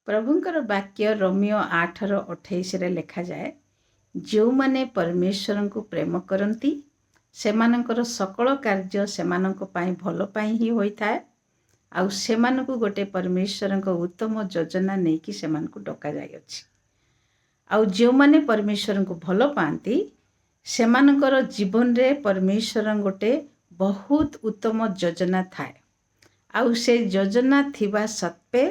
ପ୍ରଭୁଙ୍କର ବାକ୍ୟ ରୋମିଓ 8:28 ଲେଖାଯାଏ, ଯେଉଁମାନେ ପରମେଶ୍ୱରଙ୍କୁ ପ୍ରେମ କରନ୍ତି ସେମାନଙ୍କର ସକଳ କାର୍ଯ୍ୟ ସେମାନଙ୍କ ପାଇଁ ଭଲ ପାଇଁ ହିଁ ହୋଇଥାଏ। ଆଉ ସେମାନଙ୍କୁ ଗୋଟେ ପରମେଶ୍ୱରଙ୍କ ଉତ୍ତମ ଯୋଜନା ନେଇକି ସେମାନଙ୍କୁ ଡକାଯାଇଅଛି। ଆଉ ଯେଉଁମାନେ ପରମେଶ୍ୱରଙ୍କୁ ଭଲ ପାଆନ୍ତି ସେମାନଙ୍କର ଜୀବନରେ ପରମେଶ୍ୱର ଗୋଟେ ବହୁତ ଉତ୍ତମ ଯୋଜନା ଥାଏ। ଆଉ ସେ ଯୋଜନା ଥିବା ସତ୍ତ୍ୱେ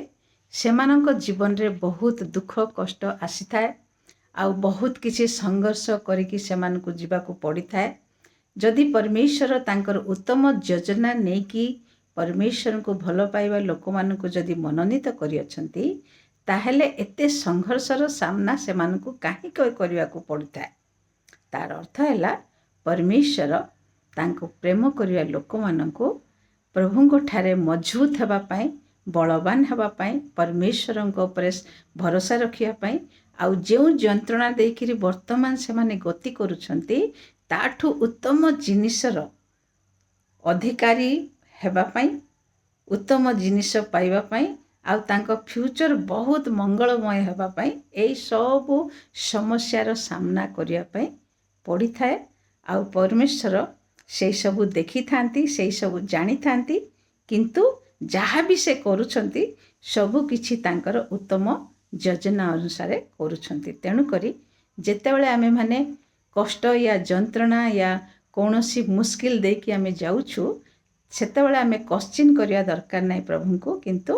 ସେମାନଙ୍କ ଜୀବନରେ ବହୁତ ଦୁଃଖ କଷ୍ଟ ଆସିଥାଏ। ଆଉ ବହୁତ କିଛି ସଂଘର୍ଷ କରିକି ସେମାନଙ୍କୁ ଯିବାକୁ ପଡ଼ିଥାଏ। ଯଦି ପରମେଶ୍ୱର ତାଙ୍କର ଉତ୍ତମ ଯୋଜନା ନେଇକି ପରମେଶ୍ୱରଙ୍କୁ ଭଲ ପାଇବା ଲୋକମାନଙ୍କୁ ଯଦି ମନୋନୀତ କରିଅଛନ୍ତି, ତାହେଲେ ଏତେ ସଂଘର୍ଷର ସାମ୍ନା ସେମାନଙ୍କୁ କାହିଁକି କରିବାକୁ ପଡ଼ିଥାଏ? ତାର ଅର୍ଥ ହେଲା ପରମେଶ୍ୱର ତାଙ୍କୁ ପ୍ରେମ କରିବା ଲୋକମାନଙ୍କୁ ପ୍ରଭୁଙ୍କ ଠାରେ ମଜବୁତ ହେବା ପାଇଁ, ବଳବାନ ହେବା ପାଇଁ, ପରମେଶ୍ୱରଙ୍କ ଉପରେ ଭରସା ରଖିବା ପାଇଁ, ଆଉ ଯେଉଁ ଯନ୍ତ୍ରଣା ଦେଇକିରି ବର୍ତ୍ତମାନ ସେମାନେ ଗତି କରୁଛନ୍ତି ତାଠୁ ଉତ୍ତମ ଜିନିଷର ଅଧିକାରୀ ହେବା ପାଇଁ, ଉତ୍ତମ ଜିନିଷ ପାଇବା ପାଇଁ, ଆଉ ତାଙ୍କ ଫ୍ୟୁଚର ବହୁତ ମଙ୍ଗଳମୟ ହେବା ପାଇଁ ଏଇ ସବୁ ସମସ୍ୟାର ସାମ୍ନା କରିବା ପାଇଁ ପଡ଼ିଥାଏ। ଆଉ ପରମେଶ୍ୱର ସେଇ ସବୁ ଦେଖିଥାନ୍ତି, ସେଇ ସବୁ ଜାଣିଥାନ୍ତି, କିନ୍ତୁ ଯାହା ବି ସେ କରୁଛନ୍ତି ସବୁ କିଛି ତାଙ୍କର ଉତ୍ତମ ଯୋଜନା ଅନୁସାରେ କରୁଛନ୍ତି। ତେଣୁକରି ଯେତେବେଳେ ଆମେମାନେ କଷ୍ଟ ୟା ଯନ୍ତ୍ରଣା ୟା କୌଣସି ମୁସ୍କିଲ ଦେଇକି ଆମେ ଯାଉଛୁ, ସେତେବେଳେ ଆମେ କ୍ୱେଶ୍ଚିନ୍ କରିବା ଦରକାର ନାହିଁ ପ୍ରଭୁଙ୍କୁ, କିନ୍ତୁ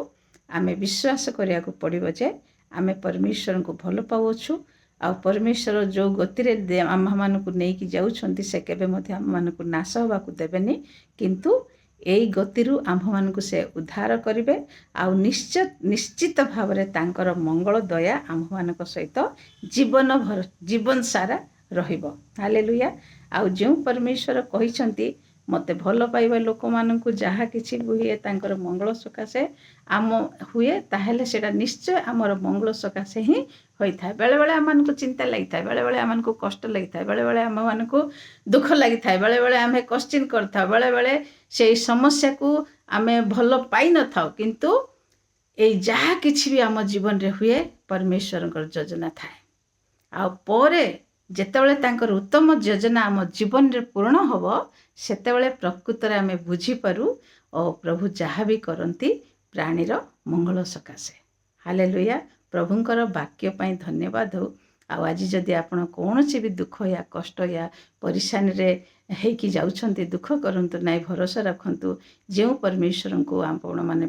ଆମେ ବିଶ୍ୱାସ କରିବାକୁ ପଡ଼ିବ ଯେ ଆମେ ପରମେଶ୍ୱରଙ୍କୁ ଭଲ ପାଉଛୁ। ଆଉ ପରମେଶ୍ୱର ଯେଉଁ ଗତିରେ ଆମ୍ଭମାନଙ୍କୁ ନେଇକି ଯାଉଛନ୍ତି ସେ କେବେ ମଧ୍ୟ ଆମମାନଙ୍କୁ ନାଶ ହେବାକୁ ଦେବେନି, କିନ୍ତୁ ଏଇ ଗତିରୁ ଆମ୍ଭମାନଙ୍କୁ ସେ ଉଦ୍ଧାର କରିବେ। ଆଉ ନିଶ୍ଚିତ ଭାବରେ ତାଙ୍କର ମଙ୍ଗଳ ଦୟା ଆମ୍ଭମାନଙ୍କ ସହିତ ଜୀବନ ସାରା ରହିବ। ହାଲେଲୁୟା। ଆଉ ଯେଉଁ ପରମେଶ୍ୱର କହିଛନ୍ତି ମୋତେ ଭଲ ପାଇବା ଲୋକମାନଙ୍କୁ ଯାହା କିଛି ହୁଏ ତାଙ୍କର ମଙ୍ଗଳ ସକାଶେ ହୁଏ, ତାହେଲେ ସେଇଟା ନିଶ୍ଚୟ ଆମର ମଙ୍ଗଳ ସକାଶେ ହିଁ ହୋଇଥାଏ। ବେଳେବେଳେ ଆମମାନଙ୍କୁ ଚିନ୍ତା ଲାଗିଥାଏ, ବେଳେବେଳେ ଆମମାନଙ୍କୁ କଷ୍ଟ ଲାଗିଥାଏ, ବେଳେବେଳେ ଆମମାନଙ୍କୁ ଦୁଃଖ ଲାଗିଥାଏ, ବେଳେବେଳେ ଆମେ କ୍ୱେଶ୍ଚିନ୍ କରିଥାଉ, ବେଳେବେଳେ ସେଇ ସମସ୍ୟାକୁ ଆମେ ଭଲ ପାଇନଥାଉ, କିନ୍ତୁ ଏଇ ଯାହା କିଛି ବି ଆମ ଜୀବନରେ ହୁଏ ପରମେଶ୍ୱରଙ୍କର ଯୋଜନା ଥାଏ। ଆଉ ପରେ ଯେତେବେଳେ ତାଙ୍କର ଉତ୍ତମ ଯୋଜନା ଆମ ଜୀବନରେ ପୂରଣ ହେବ, ସେତେବେଳେ ପ୍ରକୃତରେ ଆମେ ବୁଝିପାରୁ ଓ ପ୍ରଭୁ ଯାହା ବି କରନ୍ତି ପ୍ରାଣୀର ମଙ୍ଗଳ ସକାଶେ। ହାଲେଲୁୟା। ପ୍ରଭୁଙ୍କର ବାକ୍ୟ ପାଇଁ ଧନ୍ୟବାଦ ହଉ। ଆଉ ଆଜି ଯଦି ଆପଣ କୌଣସି ବି ଦୁଃଖ ୟା କଷ୍ଟ ୟା ପରିଶାନୀରେ ହେଇକି ଯାଉଛନ୍ତି, ଦୁଃଖ କରନ୍ତୁ ନାହିଁ, ଭରସା ରଖନ୍ତୁ। ଯେଉଁ ପରମେଶ୍ୱରଙ୍କୁ ଆପଣମାନେ